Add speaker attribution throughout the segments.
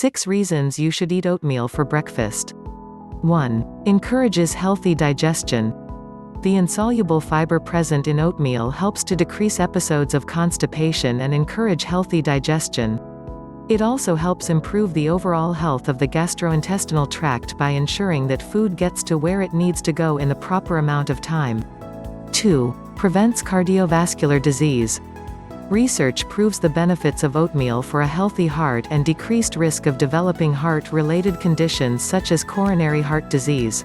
Speaker 1: 6 reasons you should eat oatmeal for breakfast. 1. Encourages healthy digestion. The insoluble fiber present in oatmeal helps to decrease episodes of constipation and encourage healthy digestion. It also helps improve the overall health of the gastrointestinal tract by ensuring that food gets to where it needs to go in the proper amount of time. 2. Prevents cardiovascular disease. Research proves the benefits of oatmeal for a healthy heart and decreased risk of developing heart-related conditions such as coronary heart disease.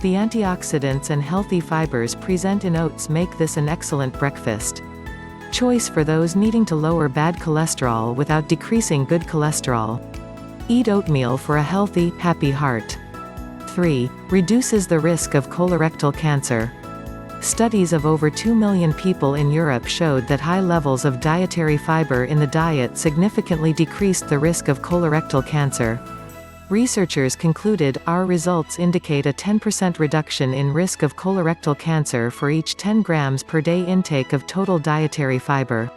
Speaker 1: The antioxidants and healthy fibers present in oats make this an excellent breakfast choice for those needing to lower bad cholesterol without decreasing good cholesterol. Eat oatmeal for a healthy, happy heart. 3. Reduces the risk of colorectal cancer. Studies of over 2 million people in Europe showed that high levels of dietary fiber in the diet significantly decreased the risk of colorectal cancer. Researchers concluded, our results indicate a 10% reduction in risk of colorectal cancer for each 10 grams per day intake of total dietary fiber.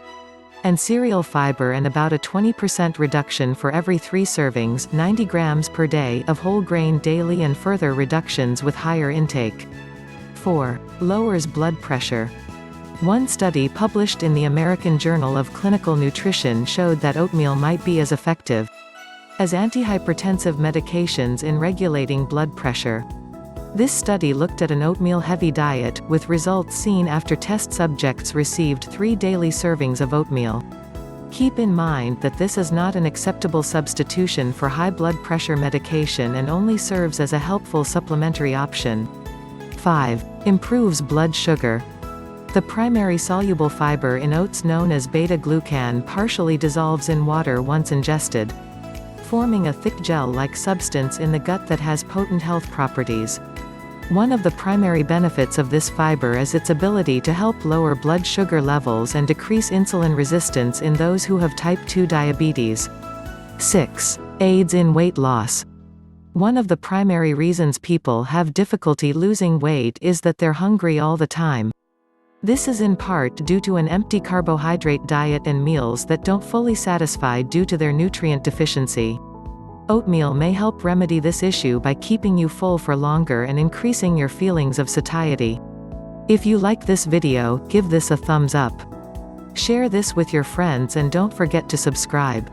Speaker 1: And cereal fiber, and about a 20% reduction for every 3 servings 90 grams per day of whole grain daily, and further reductions with higher intake. 4. Lowers blood pressure. One study published in the American Journal of Clinical Nutrition showed that oatmeal might be as effective as antihypertensive medications in regulating blood pressure. This study looked at an oatmeal-heavy diet, with results seen after test subjects received 3 daily servings of oatmeal. Keep in mind that this is not an acceptable substitution for high blood pressure medication and only serves as a helpful supplementary option. 5. Improves blood sugar. The primary soluble fiber in oats, known as beta-glucan, partially dissolves in water once ingested, forming a thick gel-like substance in the gut that has potent health properties. One of the primary benefits of this fiber is its ability to help lower blood sugar levels and decrease insulin resistance in those who have type 2 diabetes. 6. Aids in weight loss. One of the primary reasons people have difficulty losing weight is that they're hungry all the time. This is in part due to an empty carbohydrate diet and meals that don't fully satisfy due to their nutrient deficiency. Oatmeal may help remedy this issue by keeping you full for longer and increasing your feelings of satiety. If you like this video, give this a thumbs up. Share this with your friends and don't forget to subscribe.